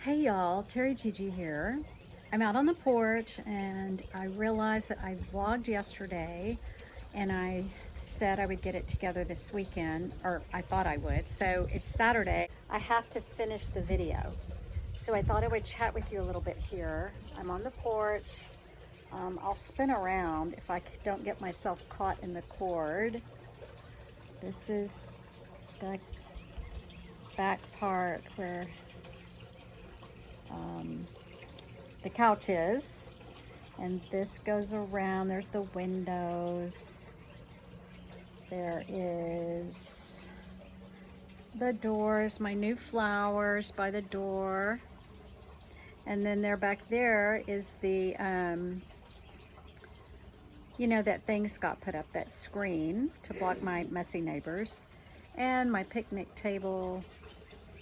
Hey y'all, Terry Gigi here. I'm out on the porch and I realized that I vlogged yesterday and I said I would get it together this weekend, or I thought I would. So it's Saturday. I have to finish the video. So I thought I would chat with you a little bit here. I'm on the porch. I'll spin around if I don't get myself caught in the cord. This is the back part where the couch is, and this goes around. There's the windows, there is the doors, my new flowers by the door, and then there back there is the that thing Scott put up, that screen to block my messy neighbors, and my picnic table.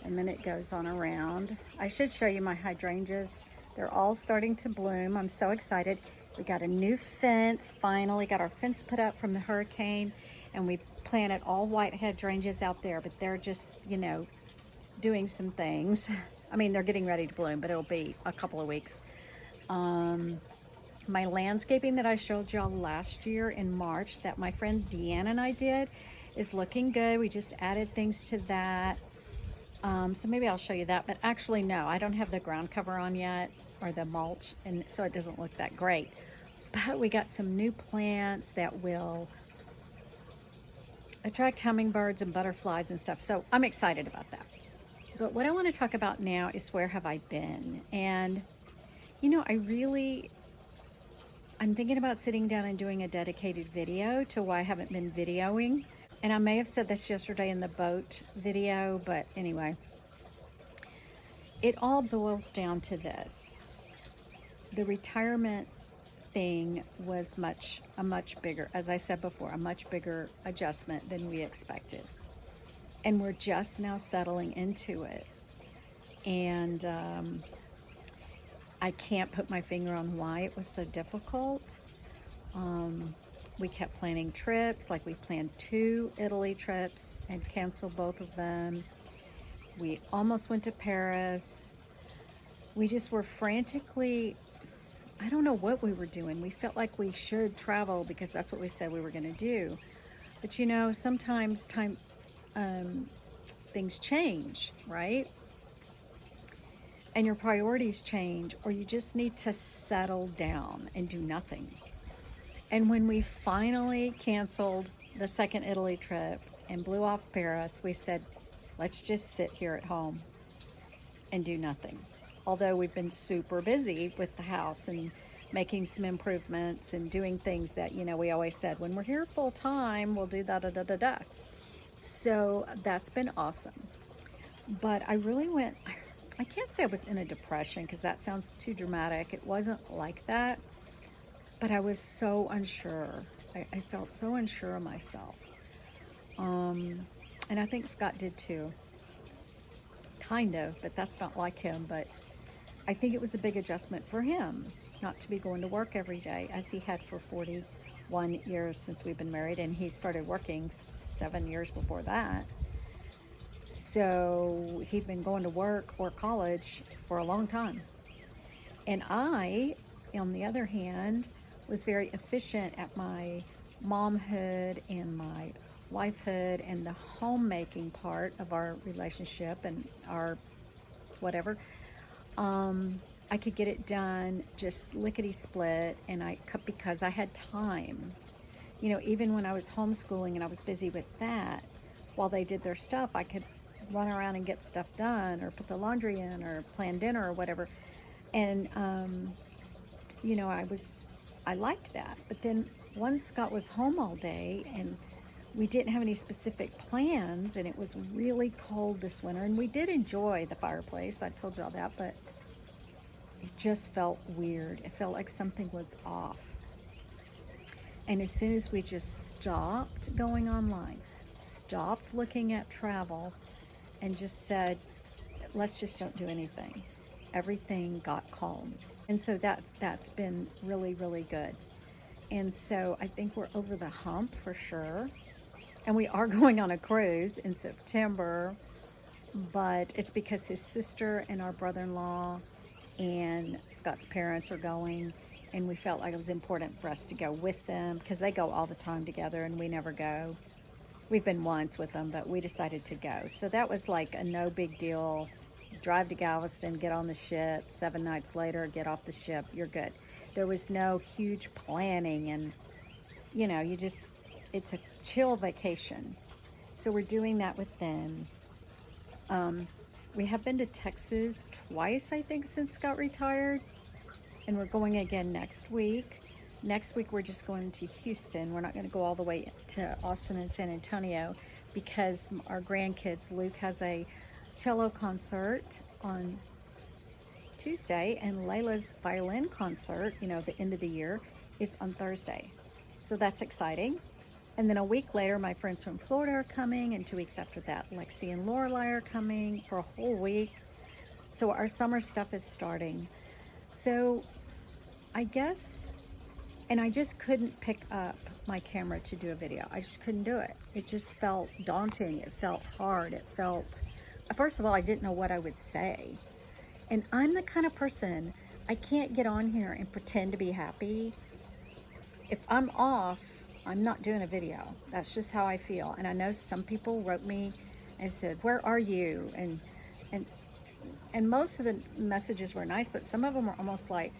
And then it goes on around. I should show you my hydrangeas. They're all starting to bloom. I'm so excited. We got a new fence, finally got our fence put up from the hurricane, and we planted all white hydrangeas out there, but they're just, doing some things. I mean, they're getting ready to bloom, but it'll be a couple of weeks. My landscaping that I showed y'all last year in March that my friend Deanna and I did is looking good. We just added things to that. So maybe I'll show you that, but actually no, I don't have the ground cover on yet, or the mulch, and so it doesn't look that great. But we got some new plants that will attract hummingbirds and butterflies and stuff, so I'm excited about that. But what I want to talk about now is where have I been? And I'm thinking about sitting down and doing a dedicated video to why I haven't been videoing. And I may have said this yesterday in the boat video, but anyway, it all boils down to this. The retirement thing was a much bigger, as I said before, a much bigger adjustment than we expected. And we're just now settling into it. And I can't put my finger on why it was so difficult. We kept planning trips, like we planned 2 Italy trips and canceled both of them. We almost went to Paris. We just were frantically, I don't know what we were doing. We felt like we should travel because that's what we said we were going to do. But sometimes things change, right? And your priorities change, or you just need to settle down and do nothing. And when we finally canceled the second Italy trip and blew off Paris, we said, let's just sit here at home and do nothing. Although we've been super busy with the house and making some improvements and doing things that, we always said, when we're here full time, we'll do da-da-da-da-da. So that's been awesome. But I really I can't say I was in a depression because that sounds too dramatic. It wasn't like that. But I was so unsure. I felt so unsure of myself. And I think Scott did too. Kind of, but that's not like him. But I think it was a big adjustment for him not to be going to work every day, as he had for 41 years since we've been married. And he started working 7 years before that. So he'd been going to work or college for a long time. And I, on the other hand, was very efficient at my momhood and my wifehood and the homemaking part of our relationship and our whatever. I could get it done just lickety split, and because I had time. Even when I was homeschooling and I was busy with that, while they did their stuff, I could run around and get stuff done, or put the laundry in, or plan dinner, or whatever. And I liked that. But then once Scott was home all day and we didn't have any specific plans, and it was really cold this winter, and we did enjoy the fireplace, I told y'all that, but it just felt weird. It felt like something was off. And as soon as we just stopped going online, stopped looking at travel, and just said, let's just don't do anything, everything got calm. And so that's been really, really good. And so I think we're over the hump for sure. And we are going on a cruise in September. but it's because his sister and our brother-in-law and Scott's parents are going, and we felt like it was important for us to go with them because they go all the time together and we never go. We've been once with them, but we decided to go. So that was like a no big deal. Drive to Galveston, get on the ship, 7 nights later, get off the ship, you're good. There was no huge planning, and it's a chill vacation. So we're doing that with them. We have been to Texas twice, I think, since Scott retired, and we're going again next week. Next week, we're just going to Houston. We're not going to go all the way to Austin and San Antonio because our grandkids, Luke has a cello concert on Tuesday, and Layla's violin concert, the end of the year, is on Thursday. So that's exciting. And then a week later, my friends from Florida are coming, and 2 weeks after that, Lexi and Lorelai are coming for a whole week. So our summer stuff is starting. So I guess, and I just couldn't pick up my camera to do a video. I just couldn't do it. It just felt daunting. It felt hard. It felt, first of all, I didn't know what I would say. And I'm the kind of person, I can't get on here and pretend to be happy. If I'm off, I'm not doing a video. That's just how I feel. And I know some people wrote me and said, "Where are you?" And most of the messages were nice, but some of them were almost like,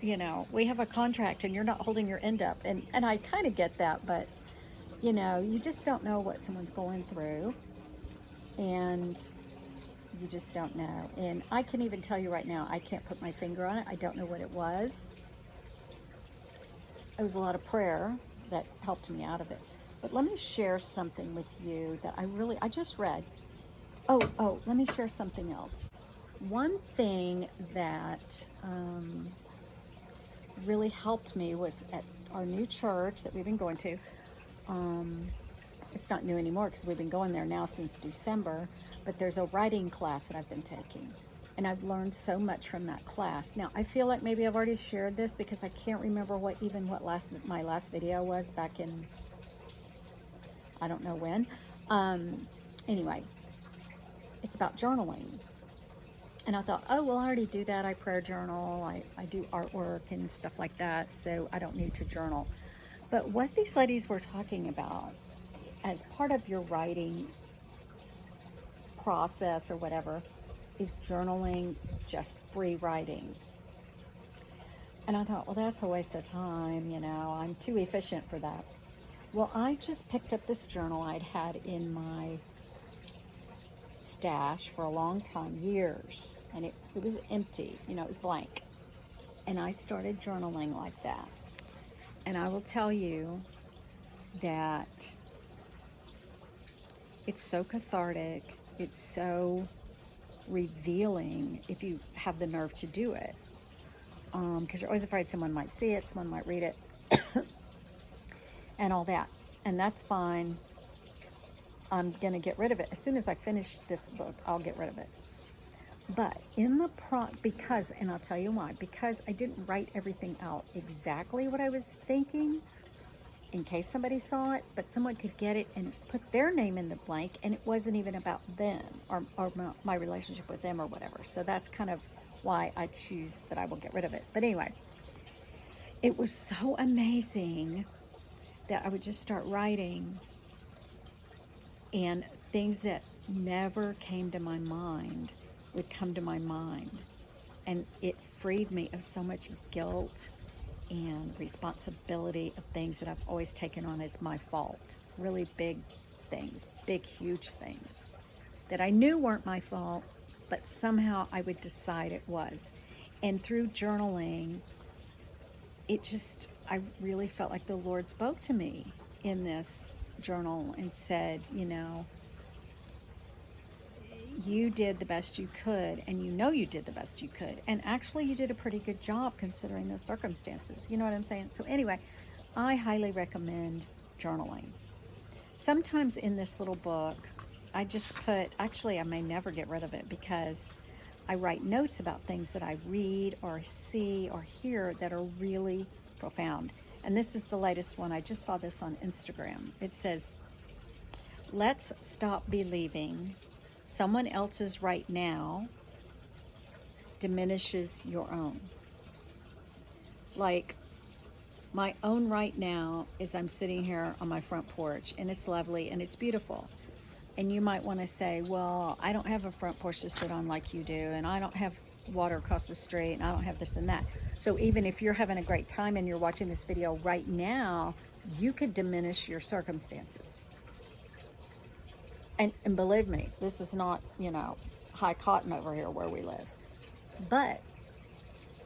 we have a contract and you're not holding your end up. And I kind of get that, but you just don't know what someone's going through, and you just don't know. And I can even tell you right now, I can't put my finger on it. I don't know what it was. It was a lot of prayer that helped me out of it. But let me share something with you that I just read. Oh, let me share something else. One thing that really helped me was at our new church that we've been going to. It's not new anymore because we've been going there now since December, but there's a writing class that I've been taking, and I've learned so much from that class. Now, I feel like maybe I've already shared this because I can't remember what my last video was back in, I don't know when. Anyway, it's about journaling. And I thought, oh, well, I already do that. I prayer journal. I do artwork and stuff like that, so I don't need to journal. But what these ladies were talking about as part of your writing process or whatever is journaling, just free writing. And I thought, well, that's a waste of time. I'm too efficient for that. Well, I just picked up this journal I'd had in my stash for a long time, years, and it was empty, it was blank. And I started journaling like that. And I will tell you that it's so cathartic, it's so revealing if you have the nerve to do it. Because you're always afraid someone might see it, someone might read it, and all that. And that's fine. I'm going to get rid of it. As soon as I finish this book, I'll get rid of it. But in the because, and I'll tell you why, because I didn't write everything out exactly what I was thinking in case somebody saw it, but someone could get it and put their name in the blank, and it wasn't even about them or my relationship with them or whatever. So that's kind of why I choose that I will get rid of it. But anyway, it was so amazing that I would just start writing, and things that never came to my mind would come to my mind. And it freed me of so much guilt and responsibility of things that I've always taken on as my fault. Really big things, big, huge things that I knew weren't my fault, but somehow I would decide it was. And through journaling, I really felt like the Lord spoke to me in this journal and said, you did the best you could, and you did the best you could. And actually, you did a pretty good job considering those circumstances. You know what I'm saying? So anyway, I highly recommend journaling. Sometimes in this little book, I just actually, I may never get rid of it because I write notes about things that I read or see or hear that are really profound. And this is the latest one. I just saw this on Instagram. It says, "Let's stop believing Someone else's right now diminishes your own. Like, my own right now is I'm sitting here on my front porch, and it's lovely and it's beautiful. And you might want to say, well, I don't have a front porch to sit on like you do, and I don't have water across the street, and I don't have this and that. So even if you're having a great time and you're watching this video right now, you could diminish your circumstances. And believe me, this is not, high cotton over here where we live. But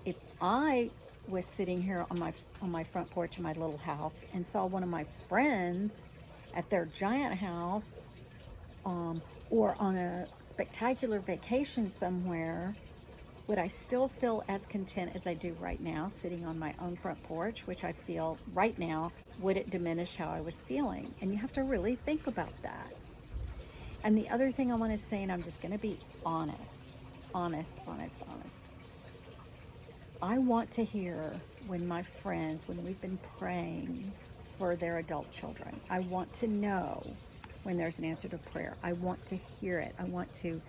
if I was sitting here on my front porch in my little house and saw one of my friends at their giant house, or on a spectacular vacation somewhere, would I still feel as content as I do right now, sitting on my own front porch, which I feel right now? Would it diminish how I was feeling? And you have to really think about that. And the other thing I want to say, and I'm just going to be honest. I want to hear when my friends, when we've been praying for their adult children, I want to know when there's an answer to prayer. I want to hear it. I want to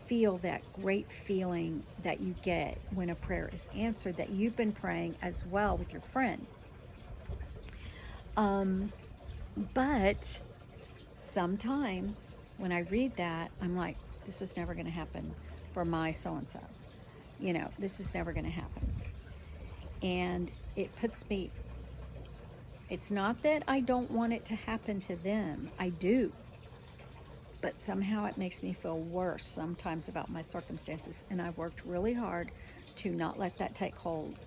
feel that great feeling that you get when a prayer is answered, that you've been praying as well with your friend. But sometimes when I read that, I'm like, this is never going to happen for my so-and-so. This is never going to happen. And it puts me, it's not that I don't want it to happen to them. I do. But somehow it makes me feel worse sometimes about my circumstances. And I've worked really hard to not let that take hold.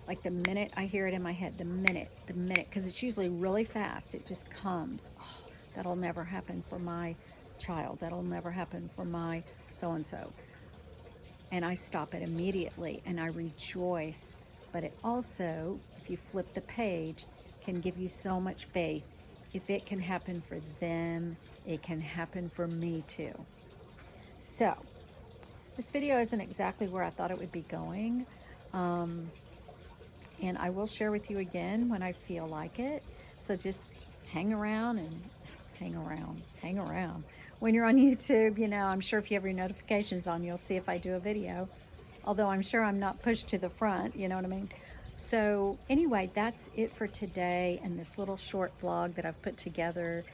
Like the minute I hear it in my head, the minute, because it's usually really fast, it just comes. Oh, that'll never happen for my child. That'll never happen for my so-and-so. And I stop it immediately and I rejoice. But it also, if you flip the page, can give you so much faith. If it can happen for them, it can happen for me too. So, this video isn't exactly where I thought it would be going. And I will share with you again when I feel like it. So just hang around. When you're on YouTube, I'm sure if you have your notifications on, you'll see if I do a video. Although I'm sure I'm not pushed to the front, you know what I mean? So anyway, that's it for today and this little short vlog that I've put together.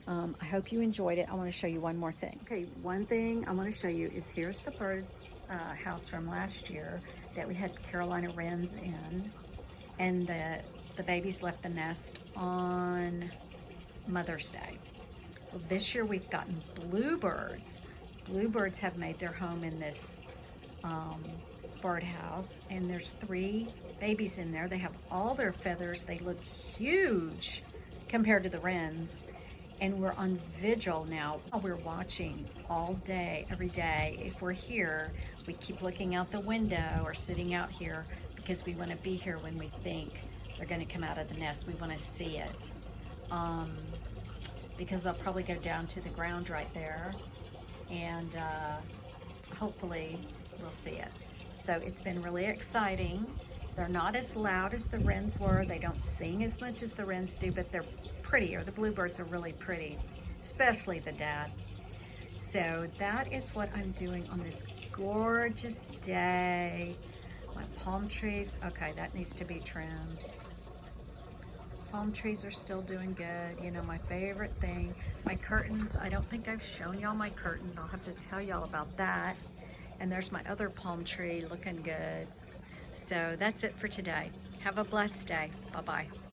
I hope you enjoyed it. I want to show you one more thing. Okay, one thing I want to show you is here's the bird house from last year that we had Carolina wrens in. And the babies left the nest on Mother's Day. Well, this year we've gotten bluebirds. Bluebirds have made their home in this birdhouse, and there's 3 babies in there. They have all their feathers. They look huge compared to the wrens. And we're on vigil now. We're watching all day, every day. If we're here, we keep looking out the window or sitting out here because we want to be here when we think they're going to come out of the nest. We want to see it. Because they'll probably go down to the ground right there. And hopefully we'll see it. So it's been really exciting. They're not as loud as the wrens were. They don't sing as much as the wrens do, but they're prettier. The bluebirds are really pretty, especially the dad. So that is what I'm doing on this gorgeous day. My palm trees, okay, that needs to be trimmed. Palm trees are still doing good. My favorite thing. My curtains, I don't think I've shown y'all my curtains. I'll have to tell y'all about that. And there's my other palm tree looking good. So that's it for today. Have a blessed day. Bye-bye.